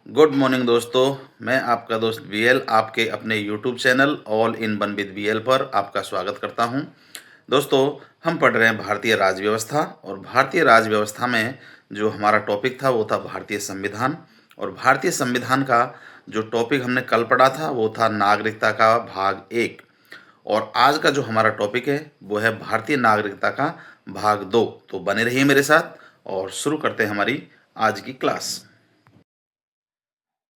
Good morning दोस्तों। मैं आपका दोस्त बीएल आपके अपने YouTube channel all in one with B L पर आपका स्वागत करता हूं। दोस्तों, हम पढ़ रहे हैं भारतीय राज्य व्यवस्था और भारतीय राज्य व्यवस्था में जो हमारा टॉपिक था वो था भारतीय संविधान। और भारतीय संविधान का जो टॉपिक हमने कल पढ़ा था वो था नागरिकता का भाग 1। और आज का जो हमारा टॉपिक है वो है भारतीय नागरिकता का भाग 2। तो बने रहिए मेरे साथ और शुरू करते हैं हमारी आज की क्लास।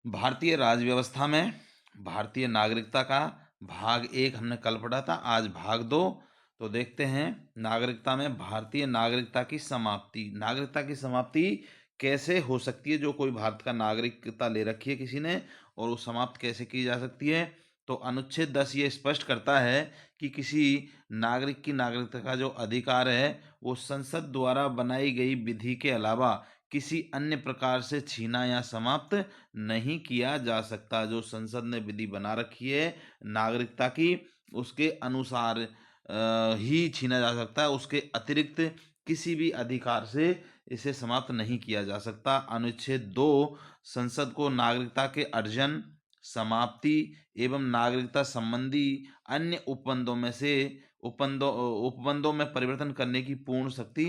भारतीय राज्य व्यवस्था में भारतीय नागरिकता का भाग 1 हमने कल पढ़ा था, आज भाग 2। तो देखते हैं नागरिकता में भारतीय नागरिकता की समाप्ति। नागरिकता की समाप्ति कैसे हो सकती है? जो कोई भारत का नागरिकता ले रखी है किसी ने और वो समाप्त कैसे की जा सकती है? तो अनुच्छेद 10 ये स्पष्ट करता है कि किसी नागरिक की नागरिकता का जो अधिकार है वो संसद द्वारा बनाई गई विधि के अलावा किसी अन्य प्रकार से छीना या समाप्त नहीं किया जा सकता। जो संसद ने विधि बना रखी है नागरिकता की, उसके अनुसार ही छीना जा सकता है। उसके अतिरिक्त किसी भी अधिकार से इसे समाप्त नहीं किया जा सकता। अनुच्छेद 2 संसद को नागरिकता के अर्जन, समाप्ति एवं नागरिकता संबंधी अन्य उपबंधों में परिवर्तन करने की पूर्ण शक्ति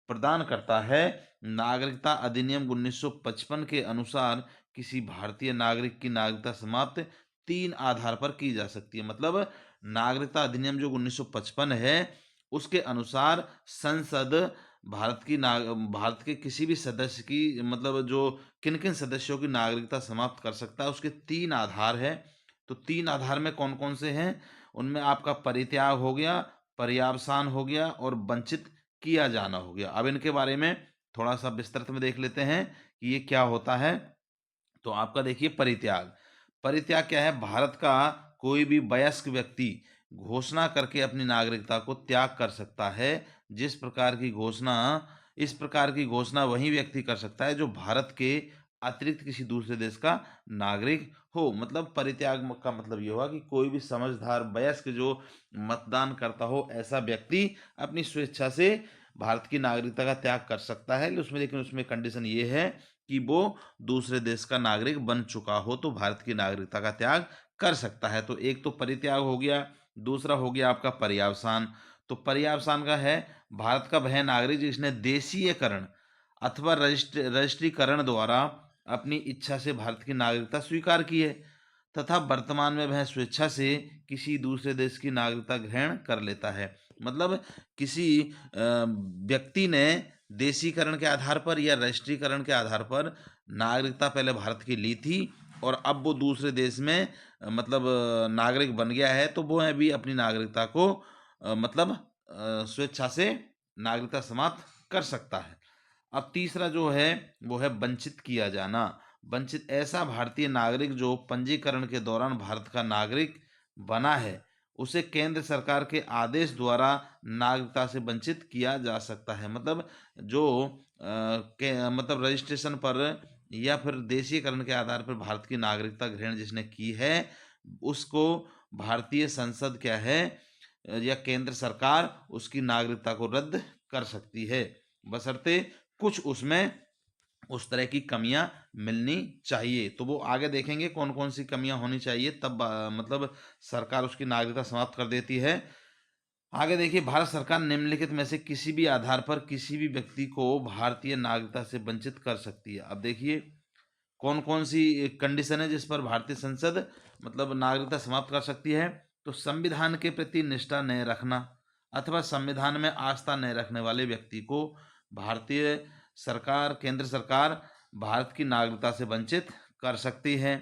प्रदान करता है। नागरिकता अधिनियम 1955 के अनुसार किसी भारतीय नागरिक की नागरिकता समाप्त 3 आधार पर की जा सकती है। मतलब नागरिकता अधिनियम जो 1955 है उसके अनुसार संसद भारत के किसी भी सदस्य की, मतलब जो किन किन सदस्यों की नागरिकता समाप्त कर सकता है, उसके 3 आधार है। तो 3 आधार में कौन कौन से हैं? उनमें आपका परित्याग हो गया, पर्यावसान हो गया और वंचित किया जाना हो गया। अब इनके बारे में थोड़ा सा विस्तृत में देख लेते हैं कि ये क्या होता है। तो आपका देखिए परित्याग। परित्याग क्या है? भारत का कोई भी वयस्क व्यक्ति घोषणा करके अपनी नागरिकता को त्याग कर सकता है। इस प्रकार की घोषणा वही व्यक्ति कर सकता है जो भारत के अतिरिक्त किसी दूसरे देश का नागरिक हो। मतलब परित्याग का मतलब ये हुआ कि कोई भी समझदार वयस्क जो मतदान करता हो ऐसा व्यक्ति अपनी स्वेच्छा से भारत की नागरिकता का त्याग कर सकता है। लेकिन उसमें कंडीशन ये है कि वो दूसरे देश का नागरिक बन चुका हो तो भारत की नागरिकता का त्याग कर सकता है। तो एक तो परित्याग हो गया, दूसरा हो गया आपका पर्यावसान। तो पर्यावसान का है भारत का वह नागरिक जिसने देशीयकरण अथवा रजिस्ट्रीकरण द्वारा अपनी इच्छा से भारत की नागरिकता स्वीकार की है तथा वर्तमान में वह स्वेच्छा से किसी दूसरे देश की नागरिकता ग्रहण कर लेता है। मतलब किसी व्यक्ति ने देशीकरण के आधार पर या राष्ट्रीयकरण के आधार पर नागरिकता पहले भारत की ली थी और अब वो दूसरे देश में मतलब नागरिक बन गया है तो वो भी अपनी नागरिकता को स्वेच्छा से नागरिकता समाप्त कर सकता है। अब तीसरा जो है वो है वंचित किया जाना। वंचित ऐसा भारतीय नागरिक जो पंजीकरण के दौरान भारत का नागरिक बना है उसे केंद्र सरकार के आदेश द्वारा नागरिकता से वंचित किया जा सकता है। मतलब जो मतलब रजिस्ट्रेशन पर या फिर देशीकरण के आधार पर भारत की नागरिकता ग्रहण जिसने की है उसको भारतीय संसद क्या है या केंद्र सरकार उसकी नागरिकता को रद्द कर सकती है, बशर्ते कुछ उसमें उस तरह की कमियां मिलनी चाहिए। तो वो आगे देखेंगे कौन कौन सी कमियां होनी चाहिए, तब मतलब सरकार उसकी नागरिकता समाप्त कर देती है। आगे देखिए, भारत सरकार निम्नलिखित में से किसी भी आधार पर किसी भी व्यक्ति को भारतीय नागरिकता से वंचित कर सकती है। अब देखिए कौन कौन सी कंडीशन है जिस पर भारतीय संसद मतलब नागरिकता समाप्त कर सकती है। तो संविधान के प्रति निष्ठा नहीं रखना अथवा संविधान में आस्था नहीं रखने वाले व्यक्ति को भारतीय केंद्र सरकार भारत की नागरिकता से वंचित कर सकती है।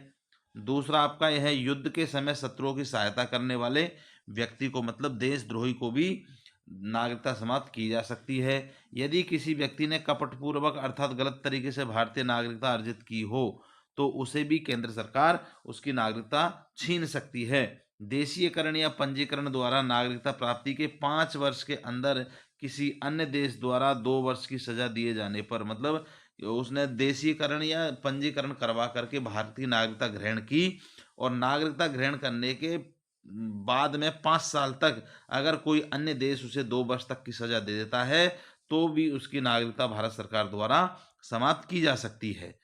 दूसरा आपका यह है युद्ध के समय शत्रुओं की सहायता करने वाले व्यक्ति को, मतलब देशद्रोही को भी नागरिकता समाप्त की जा सकती है। यदि किसी व्यक्ति ने कपटपूर्वक अर्थात गलत तरीके से भारतीय नागरिकता अर्जित की हो तो उसे भी केंद्र सरकार उसकी नागरिकता छीन सकती है। देशीयकरण या पंजीकरण द्वारा नागरिकता प्राप्ति के 5 वर्ष के अंदर किसी अन्य देश द्वारा 2 वर्ष की सजा दिए जाने पर, मतलब उसने देशीकरण या पंजीकरण करवा करके भारत की नागरिकता ग्रहण की और नागरिकता ग्रहण करने के बाद में 5 साल तक अगर कोई अन्य देश उसे 2 वर्ष तक की सजा दे देता है तो भी उसकी नागरिकता भारत सरकार द्वारा समाप्त की जा सकती है।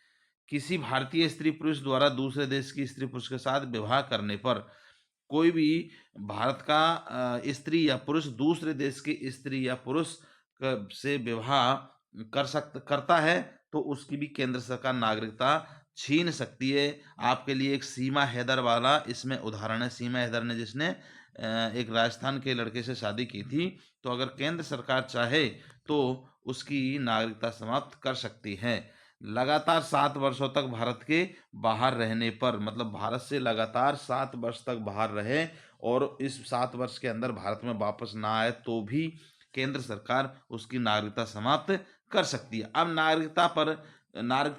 किसी भारतीय स्त्री पुरुष द्वारा दूसरे देश की स्त्री पुरुष के साथ विवाह करने पर कोई भी भारत का स्त्री या पुरुष दूसरे देश की स्त्री या पुरुष से विवाह करता है तो उसकी भी केंद्र सरकार नागरिकता छीन सकती है। आपके लिए एक सीमा हैदर वाला इसमें उदाहरण है। सीमा हैदर ने जिसने एक राजस्थान के लड़के से शादी की थी, तो अगर केंद्र सरकार चाहे तो उसकी नागरिकता समाप्त कर सकती है। लगातार 7 वर्षों तक भारत के बाहर रहने पर, मतलब भारत से लगातार 7 वर्ष तक बाहर रहे और इस 7 वर्ष के अंदर भारत में वापस ना आए तो भी केंद्र सरकार उसकी नागरिकता समाप्त कर सकती है। अब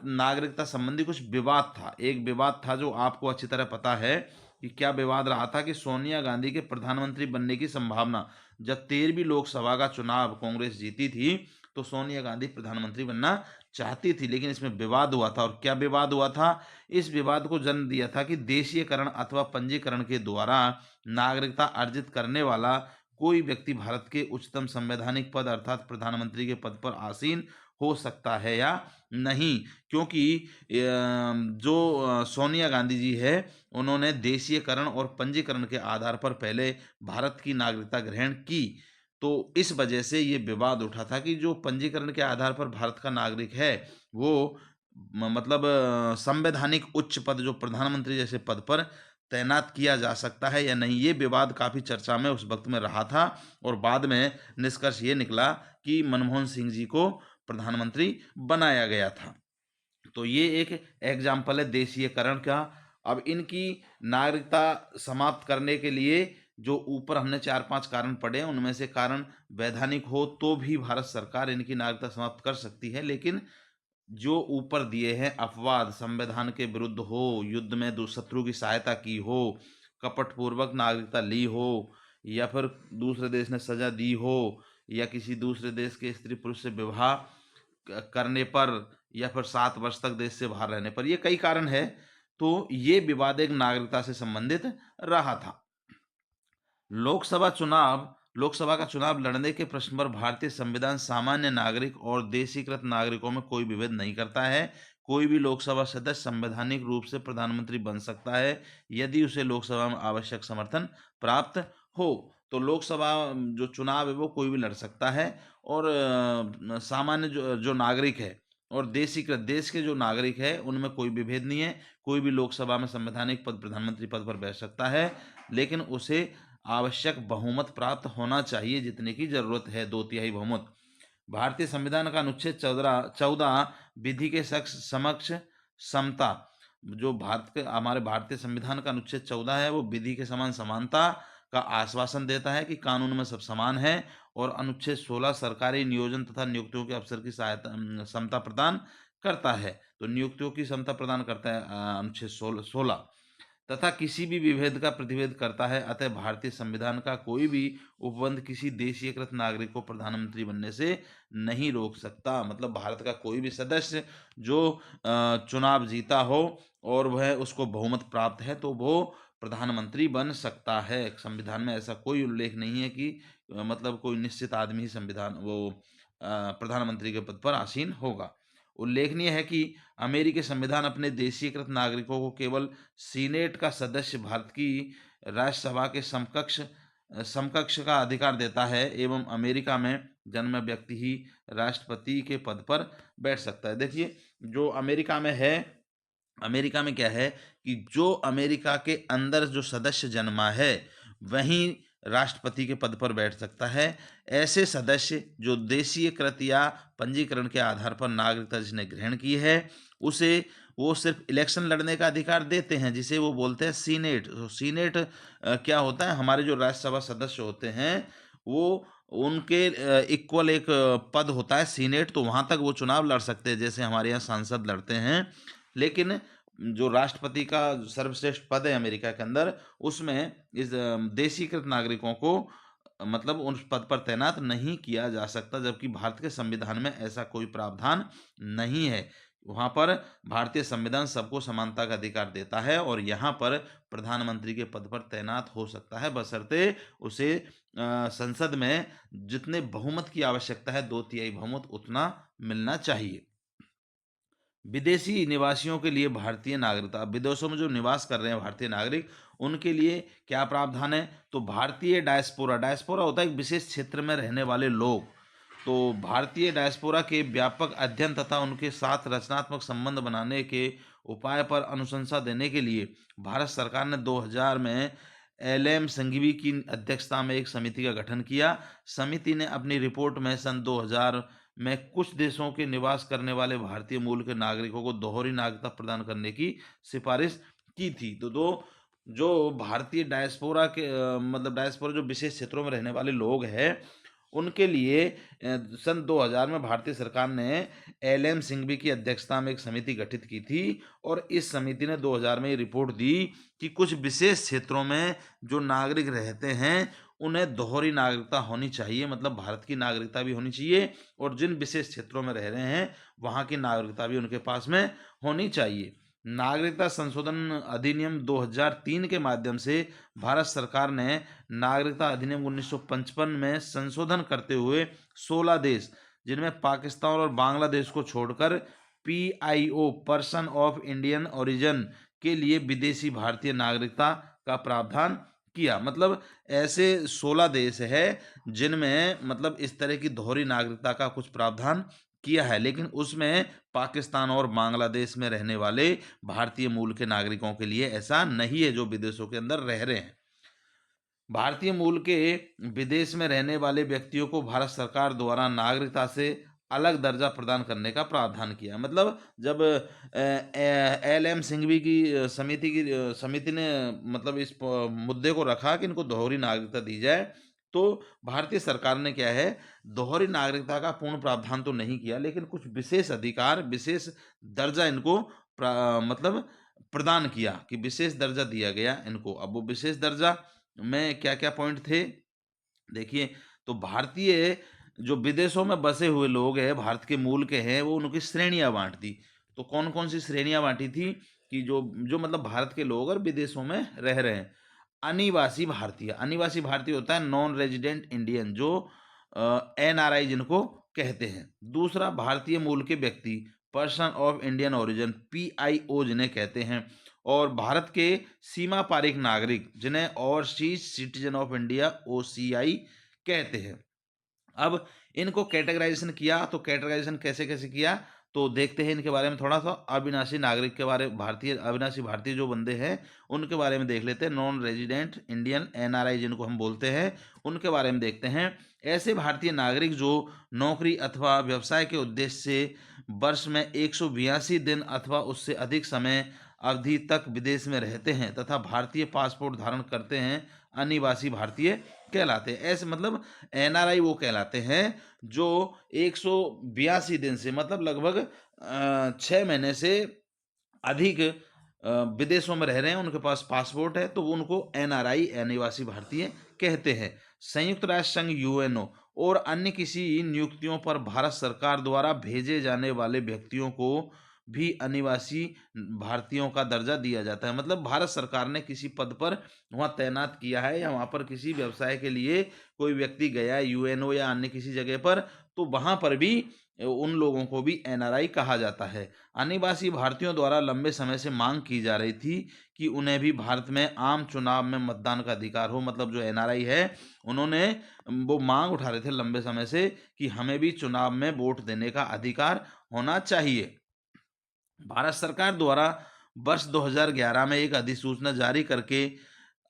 नागरिकता संबंधी कुछ विवाद था। एक विवाद था जो आपको अच्छी तरह पता है कि क्या विवाद रहा था कि सोनिया गांधी के प्रधानमंत्री बनने की संभावना, जब 13वीं लोकसभा का चुनाव कांग्रेस जीती थी तो सोनिया गांधी प्रधानमंत्री बनना चाहती थी, लेकिन इसमें विवाद हुआ था। और क्या विवाद हुआ था? इस विवाद को जन्म दिया था कि देशीयकरण अथवा पंजीकरण के द्वारा नागरिकता अर्जित करने वाला कोई व्यक्ति भारत के उच्चतम संवैधानिक पद अर्थात प्रधानमंत्री के पद पर आसीन हो सकता है या नहीं। क्योंकि जो सोनिया गांधी जी है उन्होंने देशीयकरण और पंजीकरण के आधार पर पहले भारत की नागरिकता ग्रहण की, तो इस वजह से ये विवाद उठा था कि जो पंजीकरण के आधार पर भारत का नागरिक है वो मतलब संवैधानिक उच्च पद जो प्रधानमंत्री जैसे पद पर तैनात किया जा सकता है या नहीं। ये विवाद काफ़ी चर्चा में उस वक्त में रहा था और बाद में निष्कर्ष ये निकला कि मनमोहन सिंह जी को प्रधानमंत्री बनाया गया था। तो ये एक एग्जाम्पल है देशीयकरण का। अब इनकी नागरिकता समाप्त करने के लिए जो ऊपर हमने 4-5 कारण पढ़े उनमें से कारण वैधानिक हो तो भी भारत सरकार इनकी नागरिकता समाप्त कर सकती है, लेकिन जो ऊपर दिए हैं अपवाद, संविधान के विरुद्ध हो, युद्ध में शत्रु की सहायता की हो, कपटपूर्वक नागरिकता ली हो, या फिर दूसरे देश ने सजा दी हो, या किसी दूसरे देश के स्त्री पुरुष से विवाह करने पर, या फिर 7 वर्ष तक देश से बाहर रहने पर, ये कई कारण है। तो ये विवाद एक नागरिकता से संबंधित रहा था। लोकसभा का चुनाव लड़ने के प्रश्न पर भारतीय संविधान सामान्य नागरिक और देशीकृत नागरिकों में कोई विभेद नहीं करता है। कोई भी लोकसभा सदस्य संवैधानिक रूप से प्रधानमंत्री बन सकता है यदि उसे लोकसभा में आवश्यक समर्थन प्राप्त हो। तो लोकसभा जो चुनाव है वो कोई भी लड़ सकता है और सामान्य जो नागरिक है और देशीकृत देश के जो नागरिक है उनमें कोई विभेद नहीं है। कोई भी लोकसभा में संवैधानिक पद प्रधानमंत्री पद पर बैठ सकता है, लेकिन उसे आवश्यक बहुमत प्राप्त होना चाहिए जितने की जरूरत है, 2/3 बहुमत। भारतीय संविधान का अनुच्छेद 14 विधि के समक्ष समता, जो हमारे भारतीय संविधान का अनुच्छेद 14 है वो विधि के समान समानता का आश्वासन देता है कि कानून में सब समान है। और अनुच्छेद 16 सरकारी नियोजन तथा नियुक्तियों के अवसर की समता प्रदान करता है। तो नियुक्तियों की समता प्रदान करता है अनुच्छेद 16 तथा किसी भी विभेद का प्रतिषेध करता है। अतः भारतीय संविधान का कोई भी उपबंध किसी देशीयकृत नागरिक को प्रधानमंत्री बनने से नहीं रोक सकता। मतलब भारत का कोई भी सदस्य जो चुनाव जीता हो और वह उसको बहुमत प्राप्त है तो वो प्रधानमंत्री बन सकता है। संविधान में ऐसा कोई उल्लेख नहीं है कि मतलब कोई निश्चित आदमी ही प्रधानमंत्री के पद पर आसीन होगा। उल्लेखनीय है कि अमेरिकी संविधान अपने देशीयकृत नागरिकों को केवल सीनेट का सदस्य भारत की राज्यसभा के समकक्ष का अधिकार देता है एवं अमेरिका में जन्म व्यक्ति ही राष्ट्रपति के पद पर बैठ सकता है। देखिए जो अमेरिका में है, अमेरिका में क्या है कि जो अमेरिका के अंदर जो सदस्य जन्मा है वहीं राष्ट्रपति के पद पर बैठ सकता है। ऐसे सदस्य जो देशीयकृत या पंजीकरण के आधार पर नागरिकता जिसने ग्रहण की है उसे वो सिर्फ इलेक्शन लड़ने का अधिकार देते हैं, जिसे वो बोलते हैं सीनेट। तो सीनेट क्या होता है, हमारे जो राज्यसभा सदस्य होते हैं वो उनके इक्वल एक पद होता है सीनेट, तो वहां तक वो चुनाव लड़ सकते हैं जैसे हमारे यहाँ सांसद लड़ते हैं। लेकिन जो राष्ट्रपति का सर्वश्रेष्ठ पद है अमेरिका के अंदर उसमें इस देशीकृत नागरिकों को मतलब उन पद पर तैनात नहीं किया जा सकता, जबकि भारत के संविधान में ऐसा कोई प्रावधान नहीं है। वहां पर भारतीय संविधान सबको समानता का अधिकार देता है और यहाँ पर प्रधानमंत्री के पद पर तैनात हो सकता है बशर्ते उसे संसद में जितने बहुमत की आवश्यकता है 2/3 बहुमत उतना मिलना चाहिए। विदेशी निवासियों के लिए भारतीय नागरिकता, विदेशों में जो निवास कर रहे हैं भारतीय नागरिक, उनके लिए क्या प्रावधान है? तो भारतीय डायस्पोरा, डायस्पोरा होता है एक विशेष क्षेत्र में रहने वाले लोग। तो भारतीय डायस्पोरा के व्यापक अध्ययन तथा उनके साथ रचनात्मक संबंध बनाने के उपाय पर अनुशंसा देने के लिए भारत सरकार ने 2000 में एल.एम. संघवी की अध्यक्षता में एक समिति का गठन किया। समिति ने अपनी रिपोर्ट में सन 2000 में कुछ देशों के निवास करने वाले भारतीय मूल के नागरिकों को दोहरी नागरिकता प्रदान करने की सिफारिश की थी। तो दो जो भारतीय डायस्पोरा के मतलब डायस्पोरा जो विशेष क्षेत्रों में रहने वाले लोग हैं, उनके लिए सन 2000 में भारतीय सरकार ने एल.एम. सिंघवी की अध्यक्षता में एक समिति गठित की थी और इस समिति ने 2000 में ये रिपोर्ट दी कि कुछ विशेष क्षेत्रों में जो नागरिक रहते हैं उन्हें दोहरी नागरिकता होनी चाहिए, मतलब भारत की नागरिकता भी होनी चाहिए और जिन विशेष क्षेत्रों में रह रहे हैं वहाँ की नागरिकता भी उनके पास में होनी चाहिए। नागरिकता संशोधन अधिनियम 2003 के माध्यम से भारत सरकार ने नागरिकता अधिनियम 1955 में संशोधन करते हुए 16 देश, जिनमें पाकिस्तान और बांग्लादेश को छोड़कर PIO person of Indian origin के लिए विदेशी भारतीय नागरिकता का प्रावधान किया। मतलब ऐसे 16 देश है जिनमें मतलब इस तरह की दोहरी नागरिकता का कुछ प्रावधान किया है, लेकिन उसमें पाकिस्तान और बांग्लादेश में रहने वाले भारतीय मूल के नागरिकों के लिए ऐसा नहीं है जो विदेशों के अंदर रह रहे हैं। भारतीय मूल के विदेश में रहने वाले व्यक्तियों को भारत सरकार द्वारा नागरिकता से अलग दर्जा प्रदान करने का प्रावधान किया। मतलब जब एल.एम. सिंघवी की समिति ने मतलब इस मुद्दे को रखा कि इनको दोहरी नागरिकता दी जाए, तो भारतीय सरकार ने क्या है, दोहरी नागरिकता का पूर्ण प्रावधान तो नहीं किया, लेकिन कुछ विशेष अधिकार, विशेष दर्जा इनको मतलब प्रदान किया कि विशेष दर्जा दिया गया इनको। अब वो विशेष दर्जा में क्या-क्या पॉइंट थे? देखिए, तो भारतीय जो विदेशों में बसे हुए लोग हैं, भारत के मूल के हैं, वो उनकी श्रेणियाँ बाँट दी। तो कौन-कौन सी श्रेणियाँ बाँटी थी कि जो जो मतलब भारत के लोग और विदेशों में रह रहे हैं। अनिवासी भारतीय, अनिवासी भारतीय होता है नॉन रेजिडेंट इंडियन, जो एनआरआई जिनको कहते हैं। दूसरा भारतीय मूल के व्यक्ति, person of Indian origin, PIO जिन्हें कहते हैं। और भारत के सीमा पारिक नागरिक जिन्हें overseas citizen of India OCI कहते हैं। अब इनको कैटेगराइजेशन किया, तो कैटेगराइजेशन कैसे-कैसे किया? तो देखते हैं इनके बारे में थोड़ा-सा। अविनाशी नागरिक के बारे, भारतीय अविनाशी भारतीय जो बंदे हैं, उनके बारे में देख लेते हैं। नॉन रेजिडेंट इंडियन एनआरआई जिनको हम बोलते हैं, उनके बारे में देखते हैं। ऐसे भारतीय नागरिक जो नौकरी अथवा व्यवसाय के उद्देश्य से वर्ष में 182 दिन अथवा उससे अधिक समय अवधि तक विदेश में रहते हैं तथा भारतीय पासपोर्ट धारण करते हैं, अनिवासी भारतीय कहलाते हैं। ऐसे मतलब एनआरआई वो कहलाते हैं जो 182 दिन से मतलब लगभग 6 महीने से अधिक विदेशों में रह रहे हैं, उनके पास पासपोर्ट है, तो वो उनको एनआरआई अनिवासी भारतीय कहते हैं। संयुक्त राष्ट्र संघ यूएनओ और अन्य किसी नियुक्तियों पर भारत सरकार द्वारा भेजे जाने वाले व्यक्तियों को भी अनिवासी भारतीयों का दर्जा दिया जाता है। मतलब भारत सरकार ने किसी पद पर वहाँ तैनात किया है या वहाँ पर किसी व्यवसाय के लिए कोई व्यक्ति गया है यूएनओ या अन्य किसी जगह पर, तो वहाँ पर भी उन लोगों को भी एनआरआई कहा जाता है। अनिवासी भारतीयों द्वारा लंबे समय से मांग की जा रही थी कि उन्हें भी भारत में आम चुनाव में मतदान का अधिकार हो। मतलब जो एनआरआई है, उन्होंने वो मांग उठा रहे थे लंबे समय से कि हमें भी चुनाव में वोट देने का अधिकार होना चाहिए। भारत सरकार द्वारा वर्ष 2011 में एक अधिसूचना जारी करके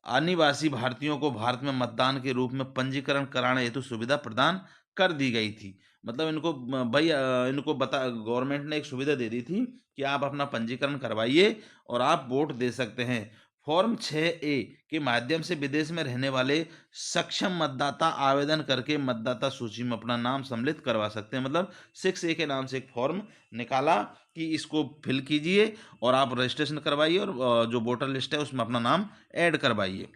अनिवासी भारतीयों को भारत में मतदान के रूप में पंजीकरण कराने हेतु सुविधा प्रदान कर दी गई थी। मतलब इनको भाई इनको बता गवर्नमेंट ने एक सुविधा दे दी थी कि आप अपना पंजीकरण करवाइए और आप वोट दे सकते हैं। फॉर्म 6A के माध्यम से विदेश में रहने वाले सक्षम मतदाता आवेदन करके मतदाता सूची में अपना नाम सम्मिलित करवा सकते हैं। मतलब 6A के नाम से एक फॉर्म निकाला कि इसको फिल कीजिए और आप रजिस्ट्रेशन करवाइए और जो वोटर लिस्ट है उसमें अपना नाम ऐड करवाइए।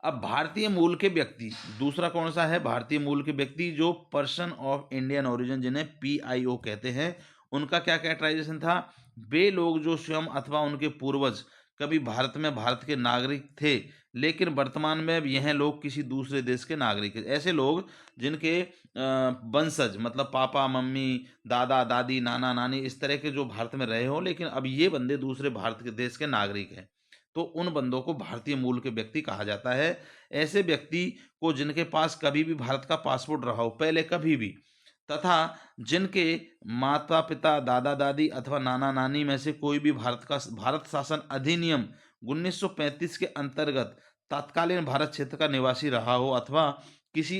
अब भारतीय मूल के व्यक्ति, दूसरा कौन सा है? भारतीय मूल के व्यक्ति जो पर्सन ऑफ इंडियन ओरिजिन जिन्हें पीआईओ कहते हैं, उनका क्या कैटेगराइजेशन था? वे लोग जो स्वयं अथवा उनके पूर्वज कभी भारत में भारत के नागरिक थे, लेकिन वर्तमान में अब यह लोग किसी दूसरे देश के नागरिक हैं। ऐसे लोग जिनके वंशज मतलब पापा मम्मी दादा दादी नाना नानी इस तरह के जो भारत में रहे हो, लेकिन अब ये बंदे दूसरे भारत के देश के नागरिक हैं, तो उन बंदों को भारतीय मूल के व्यक्ति कहा जाता है। ऐसे व्यक्ति को जिनके पास कभी भी भारत का पासपोर्ट रहा हो पहले कभी भी, तथा जिनके माता पिता दादा दादी अथवा नाना नानी में से कोई भी भारत शासन अधिनियम 1935 के अंतर्गत तत्कालीन भारत क्षेत्र का निवासी रहा हो, अथवा किसी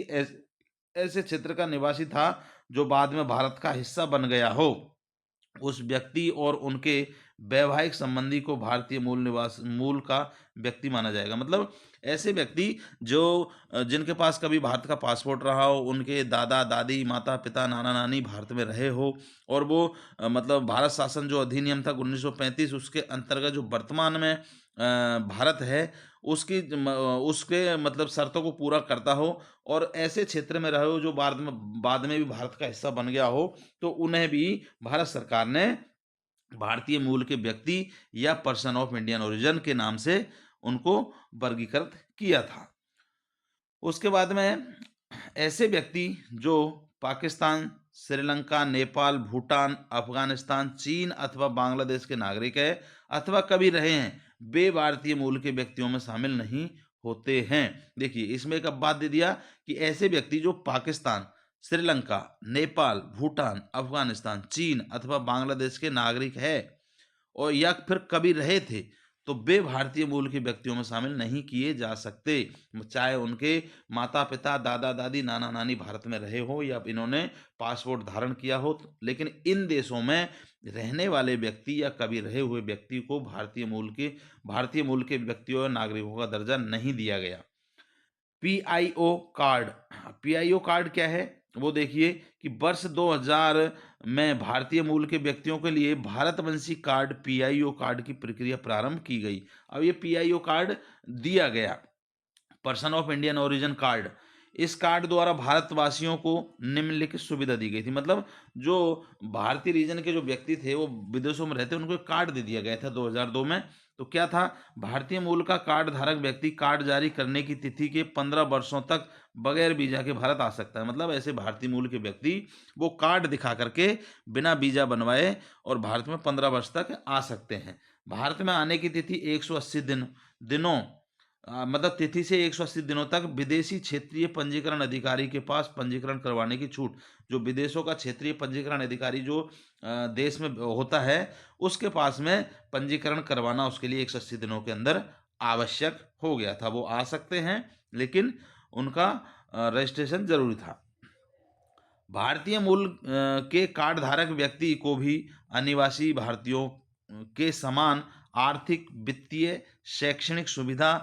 ऐसे क्षेत्र का निवासी था जो बाद में भारत का हिस्सा बन गया हो, उस व्यक्ति और उनके वैवाहिक संबंधी को भारतीय मूल का व्यक्ति माना जाएगा। मतलब ऐसे व्यक्ति जो जिनके पास कभी भारत का पासपोर्ट रहा हो, उनके दादा दादी माता पिता नाना नानी भारत में रहे हो, और वो मतलब भारत शासन जो अधिनियम था 1935 उसके अंतर्गत जो वर्तमान में भारत है उसके मतलब शर्तों को पूरा करता हो, और ऐसे क्षेत्र में रहे हो जो बाद में भी भारत का हिस्सा बन गया हो, तो उन्हें भी भारत सरकार ने भारतीय मूल के व्यक्ति या पर्सन ऑफ इंडियन ओरिजिन के नाम से उनको वर्गीकृत किया था। उसके बाद में ऐसे व्यक्ति जो पाकिस्तान, श्रीलंका, नेपाल, भूटान, अफगानिस्तान, चीन अथवा बांग्लादेश के नागरिक है अथवा कभी रहे हैं, वे भारतीय मूल के व्यक्तियों में शामिल नहीं होते हैं। देखिए इसमें एक अब बात दे दिया कि ऐसे व्यक्ति जो पाकिस्तान, श्रीलंका, नेपाल, भूटान, अफगानिस्तान, चीन अथवा बांग्लादेश के नागरिक है और या फिर कभी रहे थे, तो वे भारतीय मूल के व्यक्तियों में शामिल नहीं किए जा सकते, चाहे उनके माता पिता दादा दादी नाना नानी भारत में रहे हो या इन्होंने पासपोर्ट धारण किया हो। लेकिन इन देशों में रहने वाले व्यक्ति या कभी रहे हुए व्यक्ति को भारतीय मूल के व्यक्तियों या नागरिकों का दर्जा नहीं दिया गया। पीआईओ कार्ड, पीआईओ कार्ड क्या है वो देखिए कि वर्ष 2000 में भारतीय मूल के व्यक्तियों के लिए भारतवंशी कार्ड पीआईओ कार्ड की प्रक्रिया प्रारंभ की गई। अब ये पीआईओ कार्ड दिया गया, person of Indian origin card. इस कार्ड द्वारा भारतवासियों को निम्नलिखित सुविधा दी गई थी। मतलब जो भारतीय रीजन के जो व्यक्ति थे वो विदेशों में रहते, उनको एक कार्ड दे दिया गया था 2002 में। तो क्या था, भारतीय मूल का कार्ड धारक व्यक्ति कार्ड जारी करने की तिथि के 15 वर्षों तक बगैर वीजा के भारत आ सकता है। मतलब ऐसे भारतीय मूल के व्यक्ति वो कार्ड दिखा करके बिना वीजा बनवाए और भारत में 15 वर्ष तक आ सकते हैं। भारत में आने की तिथि 180 दिनों मतलब तिथि से 180 दिनों तक विदेशी क्षेत्रीय पंजीकरण अधिकारी के पास पंजीकरण करवाने की छूट। जो विदेशों का क्षेत्रीय पंजीकरण अधिकारी जो देश में होता है उसके पास में पंजीकरण करवाना उसके लिए 180 दिनों के अंदर आवश्यक हो गया था। वो आ सकते हैं लेकिन उनका रजिस्ट्रेशन जरूरी था। भारतीय मूल के कार्ड धारक व्यक्ति को भी अनिवासी भारतीयों के समान आर्थिक वित्तीय शैक्षणिक सुविधा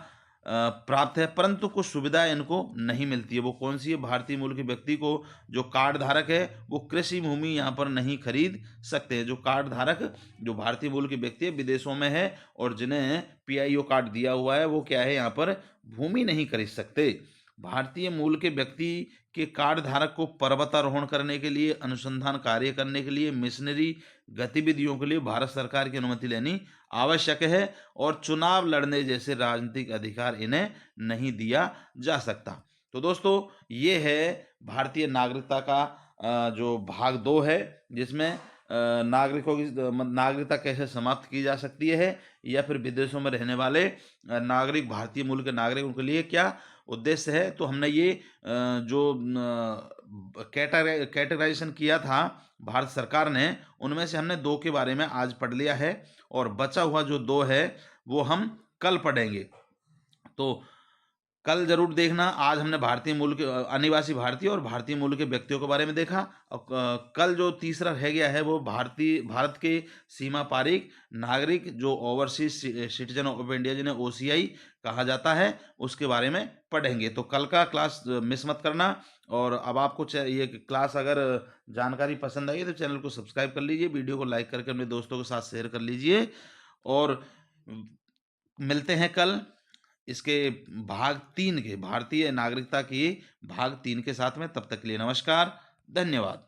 प्राप्त है, परंतु कुछ सुविधाएं इनको नहीं मिलती है। वो कौन सी है, भारतीय मूल के व्यक्ति को जो कार्ड धारक है वो कृषि भूमि यहाँ पर नहीं खरीद सकते हैं। जो कार्ड धारक जो भारतीय मूल के व्यक्ति है विदेशों में है और जिन्हें पीआईओ कार्ड दिया हुआ है वो क्या है, यहाँ पर भूमि नहीं खरीद सकते। भारतीय मूल के व्यक्ति के कार्ड धारक को पर्वतारोहण करने के लिए, अनुसंधान कार्य करने के लिए, मिशनरी गतिविधियों के लिए भारत सरकार की अनुमति लेनी आवश्यक है, और चुनाव लड़ने जैसे राजनीतिक अधिकार इन्हें नहीं दिया जा सकता। तो दोस्तों ये है भारतीय नागरिकता का जो भाग 2 है, जिसमें नागरिकों की नागरिकता कैसे समाप्त की जा सकती है या फिर विदेशों में रहने वाले नागरिक, भारतीय मूल के नागरिक, उनके लिए क्या उद्देश्य है। तो हमने ये जो कैटेगराइजेशन किया था भारत सरकार ने, उनमें से हमने 2 के बारे में आज पढ़ लिया है और बचा हुआ जो 2 है वो हम कल पढ़ेंगे। तो कल जरूर देखना। आज हमने भारतीय मूल के अनिवासी भारतीय और भारतीय मूल के व्यक्तियों के बारे में देखा, और कल जो तीसरा रह गया है वो भारत के सीमा पारिक नागरिक जो ओवरसीज सिटीजन ऑफ इंडिया जिन्हें ओसीआई कहा जाता है उसके बारे में पढ़ेंगे। तो कल का क्लास मिस मत करना। और अब आपको ये क्लास अगर जानकारी पसंद आई तो चैनल को सब्सक्राइब कर लीजिए, वीडियो को लाइक करके अपने दोस्तों के साथ शेयर कर लीजिए, और मिलते हैं कल इसके भाग 3 के, भारतीय नागरिकता की भाग 3 के साथ में। तब तक के लिए नमस्कार, धन्यवाद।